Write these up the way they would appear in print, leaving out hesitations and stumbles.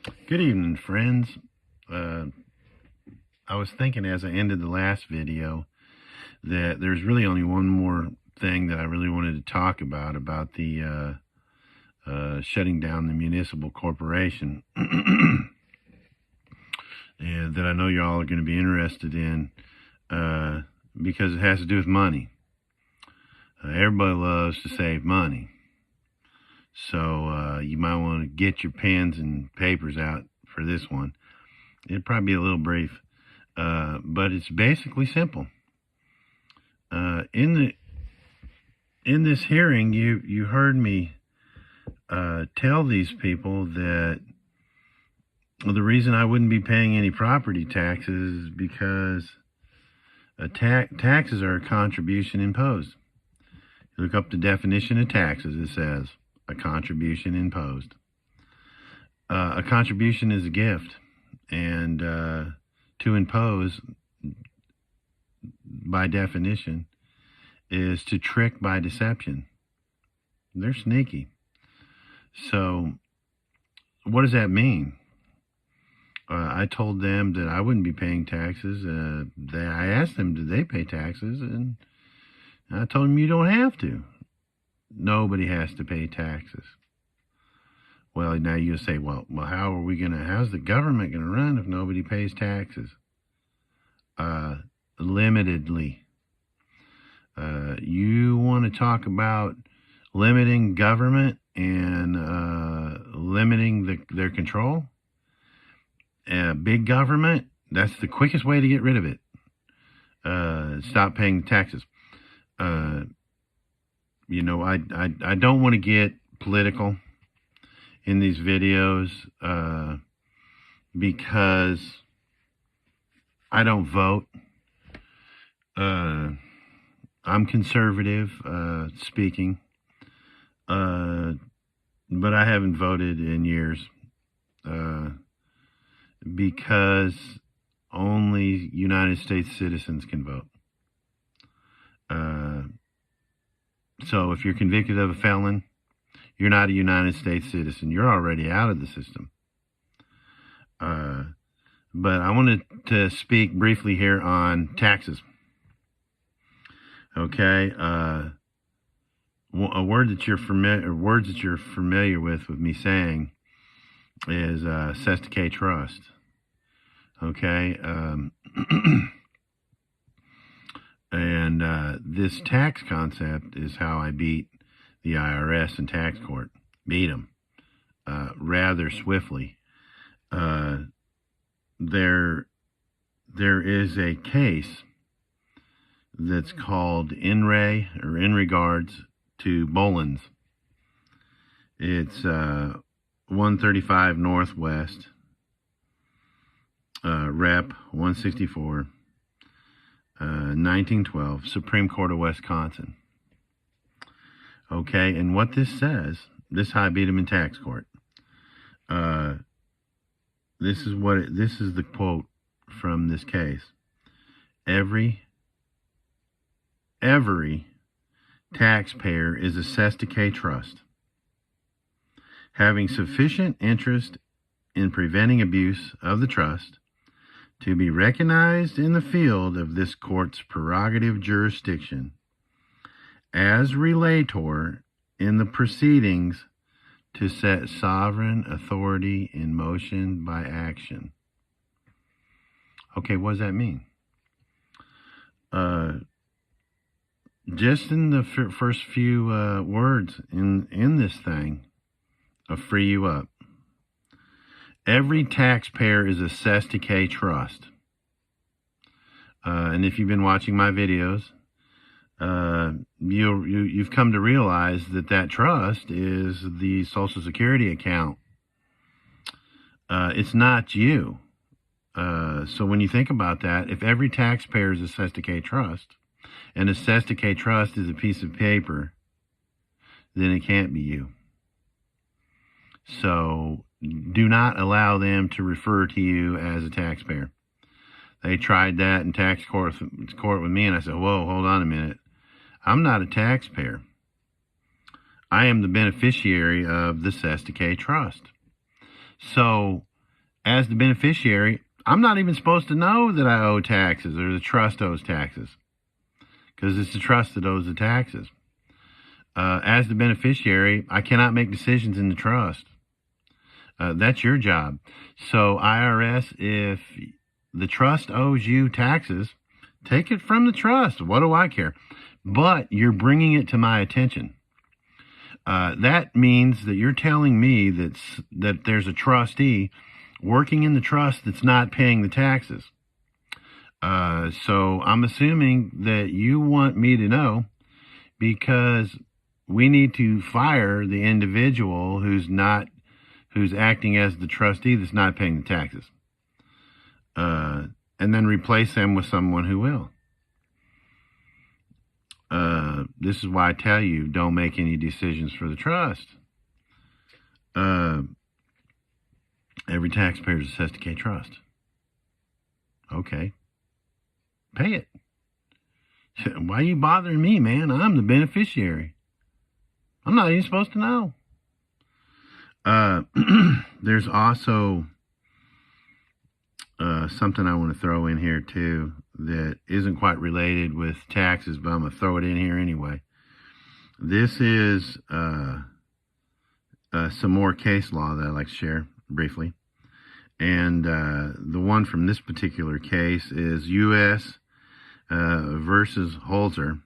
Good evening, friends. Uh, I was thinking as I ended the last video that there's really only one more thing that I really wanted to talk about the shutting down the municipal corporation, and that I know you all are going to be interested in because it has to do with money. Everybody loves to save money. So you might want to get your pens and papers out for this one. It'd probably be a little brief. But it's basically simple. In this hearing, you heard me tell these people that the reason I wouldn't be paying any property taxes is because taxes are a contribution imposed. You look up the definition of taxes, it says a contribution imposed. A contribution is a gift, and to impose, by definition, is to trick by deception. They're sneaky. So what does that mean? I told them that I wouldn't be paying taxes. I asked them, did they pay taxes? And I told them, you don't have to. Nobody has to pay taxes. Well, now you say, well, how's the government going to run if nobody pays taxes? Limitedly. You want to talk about limiting government and limiting their control? Big government, that's the quickest way to get rid of it. Stop paying the taxes. I don't want to get political in these videos because I don't vote. I'm conservative speaking, but I haven't voted in years because only United States citizens can vote. So if you're convicted of a felon, you're not a United States citizen. You're already out of the system. But I wanted to speak briefly here on taxes. Okay, words that you're familiar with me saying is Sestake Trust. Okay, and this tax concept is how I beat the IRS and tax court. Beat them rather swiftly. There is a case that's called In Regards to Bolins. It's 135 Northwest, Rep 164, 1912, Supreme Court of Wisconsin. Okay, and what this says, this is how I beat him in tax court. This is the quote from this case. Every taxpayer is assessed to K Trust, having sufficient interest in preventing abuse of the trust to be recognized in the field of this court's prerogative jurisdiction as relator in the proceedings to set sovereign authority in motion by action. Okay, what does that mean? Just in the first few words in this thing, I'll free you up. Every taxpayer is assessed to K Trust. And if you've been watching my videos, you've come to realize that trust is the Social Security account. It's not you. So when you think about that, if every taxpayer is assessed to K Trust, and assessed to K Trust is a piece of paper, then it can't be you. So do not allow them to refer to you as a taxpayer. They tried that in tax court with me, and I said, whoa, hold on a minute. I'm not a taxpayer. I am the beneficiary of the Sestake Trust. So as the beneficiary, I'm not even supposed to know that I owe taxes or the trust owes taxes, because it's the trust that owes the taxes. As the beneficiary, I cannot make decisions in the trust. That's your job. So IRS, if the trust owes you taxes, take it from the trust. What do I care? But you're bringing it to my attention. That means that you're telling me that there's a trustee working in the trust that's not paying the taxes. So I'm assuming that you want me to know, because we need to fire the individual who's acting as the trustee that's not paying the taxes, and then replace them with someone who will. This is why I tell you, don't make any decisions for the trust. Every taxpayer is assessed to K Trust. Okay. Pay it. Why are you bothering me, man? I'm the beneficiary. I'm not even supposed to know. There's also something I want to throw in here too that isn't quite related with taxes, but I'm going to throw it in here anyway. This is some more case law that I'd like to share briefly. And the one from this particular case is U.S. Versus Holzer,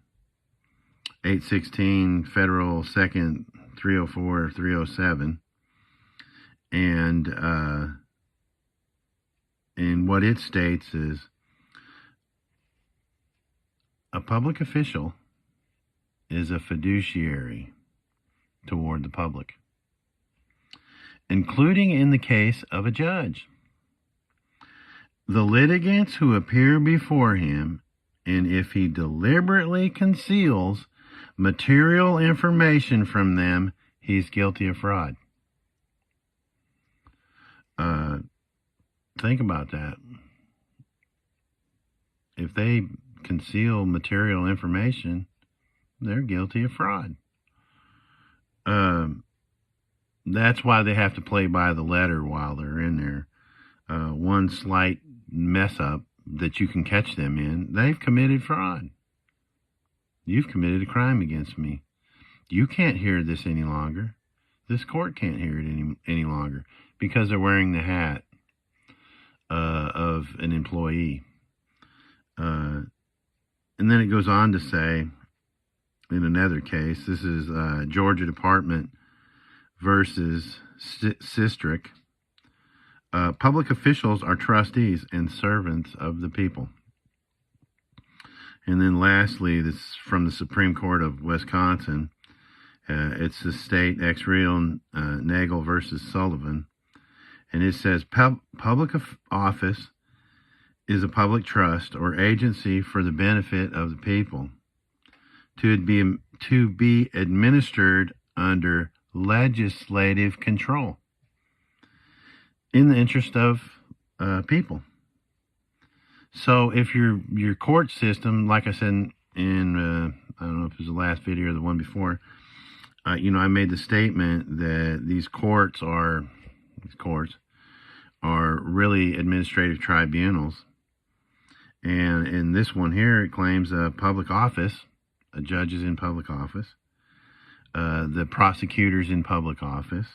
816 Federal 2nd 304 307. And what it states is, a public official is a fiduciary toward the public, including in the case of a judge. The litigants who appear before him, and if he deliberately conceals material information from them, he's guilty of fraud. Think about that. If they conceal material information, they're guilty of fraud. That's why they have to play by the letter while they're in there. One slight mess up that you can catch them in, they've committed fraud. You've committed a crime against me. You can't hear this any longer. This court can't hear it any longer, because they're wearing the hat of an employee. And then it goes on to say, in another case, this is Georgia Department versus Sistrick. Public officials are trustees and servants of the people. And then lastly, this is from the Supreme Court of Wisconsin. It's the state ex rel Nagel versus Sullivan. And it says public office is a public trust or agency for the benefit of the people, to be administered under legislative control in the interest of people. So if your court system, like I said in I don't know if it was the last video or the one before, I made the statement that these courts are really administrative tribunals. And in this one here, it claims a public office, a judge is in public office, the prosecutor's in public office,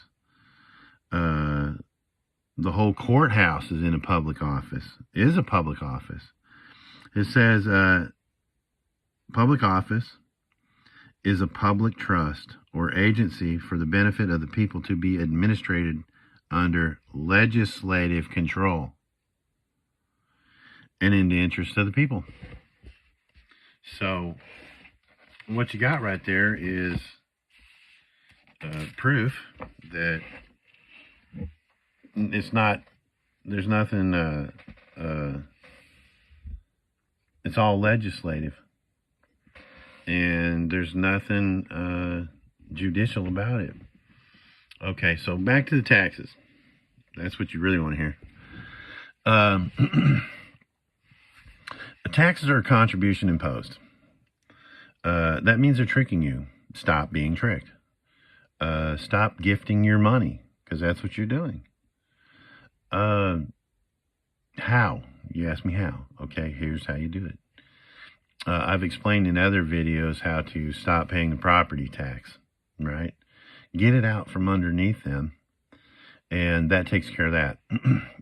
the whole courthouse is in a public office, is a public office. It says public office is a public trust or agency for the benefit of the people, to be administered under legislative control and in the interest of the people. So what you got right there is proof that it's not, there's nothing, it's all legislative, and there's nothing judicial about it. Okay, so back to the taxes. That's what you really want to hear. Taxes are a contribution imposed. That means they're tricking you. Stop being tricked. Stop gifting your money, because that's what you're doing. How? You ask me how. Okay, here's how you do it. I've explained in other videos how to stop paying the property tax, right? Get it out from underneath them, and that takes care of that.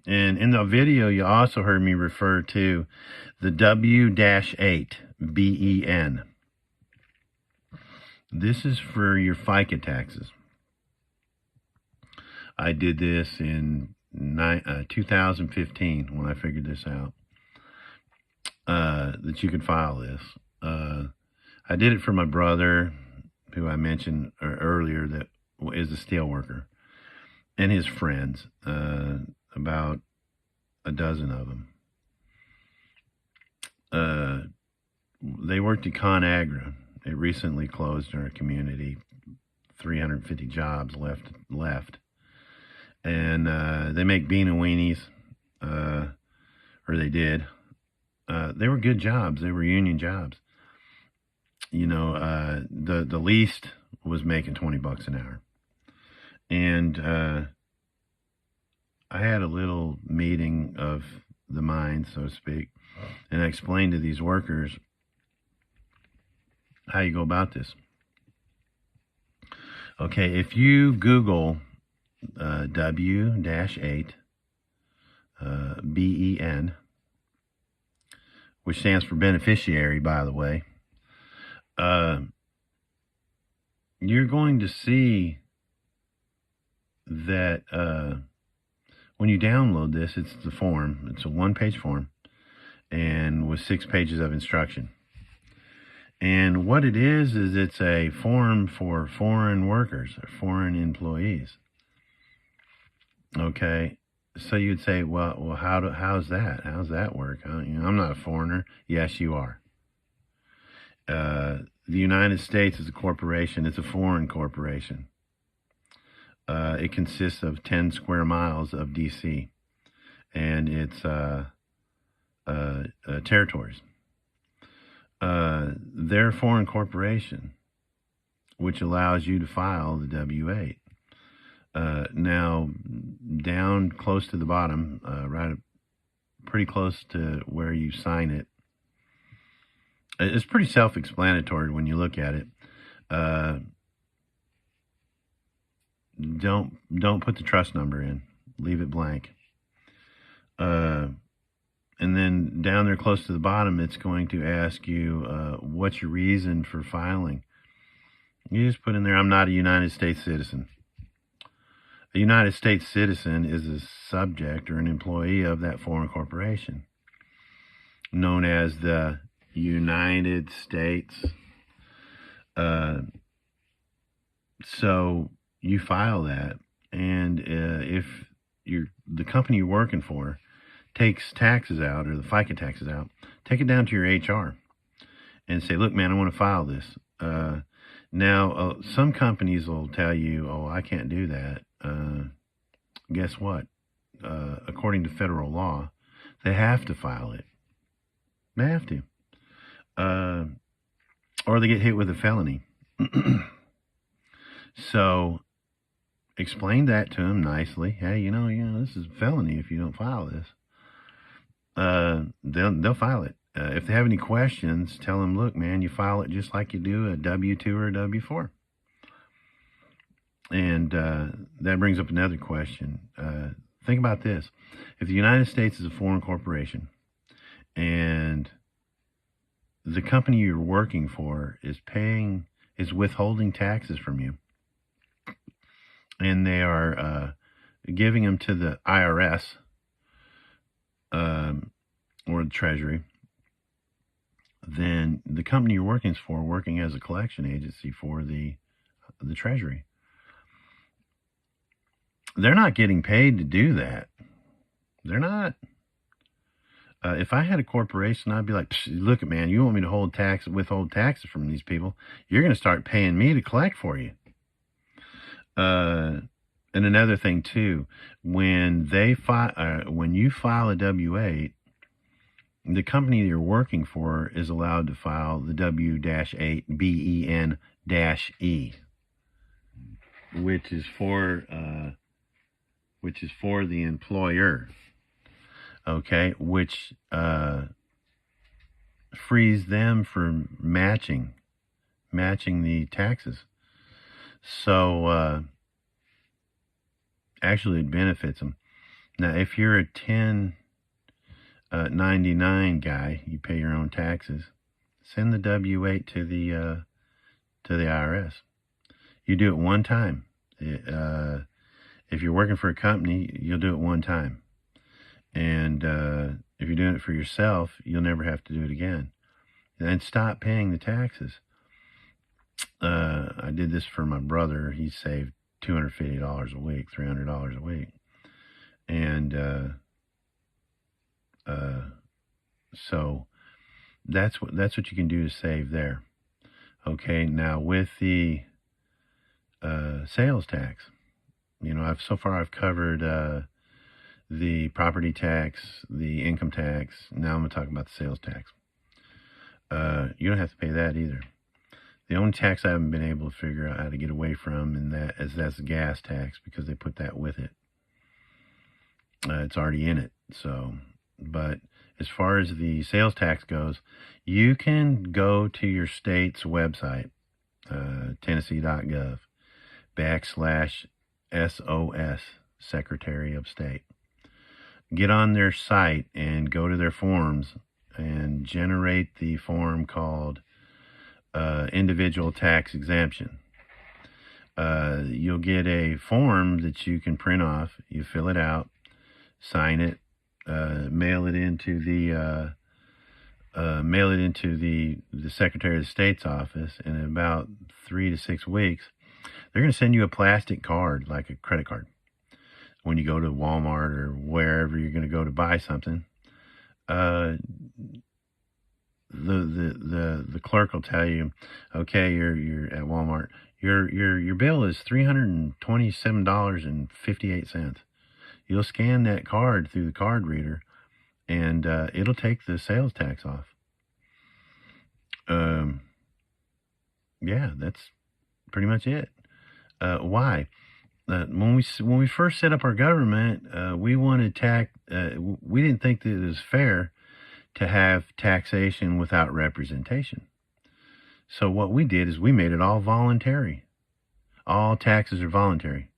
And in the video, you also heard me refer to the W-8 BEN. This is for your FICA taxes. I did this in 2015 when I figured this out, that you could file this. I did it for my brother, who I mentioned earlier, that is a steel worker, and his friends, about a dozen of them. They worked at ConAgra. It recently closed in our community. 350 jobs left. And they make bean and weenies, or they did. They were good jobs. They were union jobs. You know, the least was making $20 an hour. And I had a little meeting of the mind, so to speak, and I explained to these workers how you go about this. Okay, if you Google W-8 BEN, which stands for beneficiary, by the way, you're going to see that when you download this, it's the form. It's a one-page form, and with 6 pages of instruction. And what it is it's a form for foreign workers, or foreign employees. Okay, so you'd say, well, how's that? How's that work? I'm not a foreigner. Yes, you are. The United States is a corporation. It's a foreign corporation. It consists of 10 square miles of D.C. and its territories. They're a foreign corporation, which allows you to file the W-8. Now, down close to the bottom, right, pretty close to where you sign it, it's pretty self-explanatory when you look at it. Don't put the trust number in. Leave it blank. And then down there close to the bottom, it's going to ask you, what's your reason for filing? You just put in there, I'm not a United States citizen. A United States citizen is a subject or an employee of that foreign corporation, known as the United States. So you file that, and if the company you're working for takes taxes out, or the FICA taxes out, take it down to your HR and say, look, man, I want to file this. Now, some companies will tell you, oh, I can't do that. Guess what? According to federal law, they have to file it. They have to. Or they get hit with a felony. So explain that to them nicely. Hey, you know, this is a felony if you don't file this. They'll file it. If they have any questions, tell them, look, man, you file it just like you do a W-2 or a W-4. And that brings up another question. Think about this. If the United States is a foreign corporation and the company you're working for is withholding taxes from you, and they are giving them to the IRS, or the Treasury, then the company you're working for, working as a collection agency for the Treasury, they're not getting paid to do that. They're not. If I had a corporation, I'd be like, look, man, you want me to withhold taxes from these people? You're going to start paying me to collect for you. And another thing too, when you file a W-8, the company you're working for is allowed to file the W-8 BEN-E, which is for which is for the employer, okay, which frees them from matching the taxes. So actually it benefits them. Now, if you're a 1099 guy, you pay your own taxes, send the W-8 to the IRS. You do it one time. If you're working for a company, you'll do it one time. And if you're doing it for yourself, you'll never have to do it again. And stop paying the taxes. I did this for my brother. He saved $250 a week, $300 a week. And so that's what you can do to save there. Okay, now with the sales tax, so far I've covered the property tax, the income tax. Now I'm going to talk about the sales tax. You don't have to pay that either. The only tax I haven't been able to figure out how to get away from that's the gas tax, because they put that with it. It's already in it. So, but as far as the sales tax goes, you can go to your state's website, Tennessee.gov/SOS, Secretary of State. Get on their site and go to their forms and generate the form called individual tax exemption. You'll get a form that you can print off. You fill it out, sign it, mail it into the Secretary of State's office. And in about 3 to 6 weeks, they're going to send you a plastic card, like a credit card, when you go to Walmart or wherever you're going to go to buy something. The clerk will tell you, okay, you're at Walmart. Your bill is $327.58. You'll scan that card through the card reader, and it'll take the sales tax off. Yeah, that's pretty much it. Why? When we first set up our government, we wanted we didn't think that it was fair to have taxation without representation. So what we did is we made it all voluntary. All taxes are voluntary.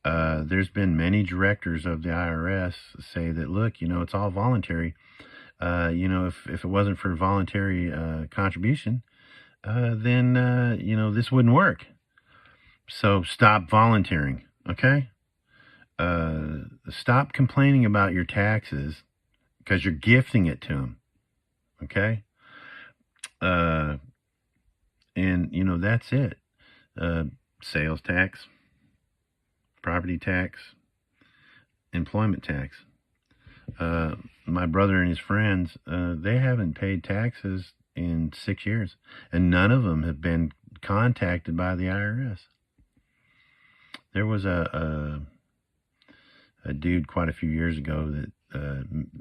There's been many directors of the IRS say that, look, it's all voluntary. If it wasn't for voluntary contribution, then this wouldn't work. So stop volunteering, okay? Stop complaining about your taxes, because you're gifting it to them, okay? And that's it. Sales tax, property tax, employment tax. My brother and his friends, they haven't paid taxes in 6 years, and none of them have been contacted by the IRS. There was a dude quite a few years ago that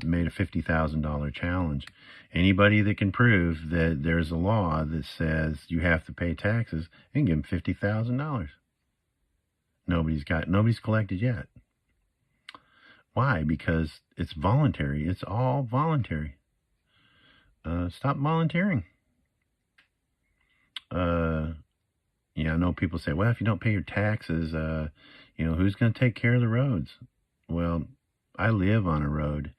made a $50,000 challenge. Anybody that can prove that there's a law that says you have to pay taxes, and give him $50,000. Nobody's collected yet. Why? Because it's voluntary. It's all voluntary. Stop volunteering. I know people say, well, if you don't pay your taxes, who's going to take care of the roads? Well, I live on a road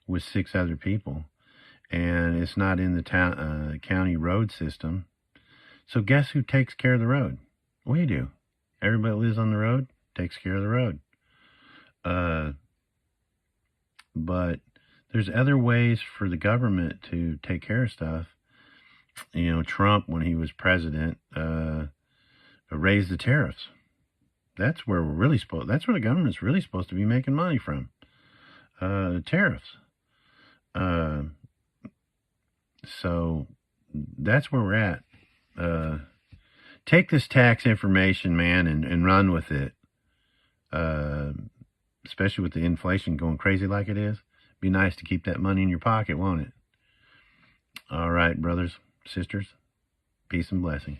with 6 other people, and it's not in the county road system. So guess who takes care of the road? We do. Everybody that lives on the road takes care of the road. But there's other ways for the government to take care of stuff. Trump, when he was president, raised the tariffs. That's where that's where the government's really supposed to be making money from. Tariffs. So that's where we're at. Take this tax information, man, and run with it. Especially with the inflation going crazy like it is. Be nice to keep that money in your pocket, won't it? All right, brothers, sisters, peace and blessing.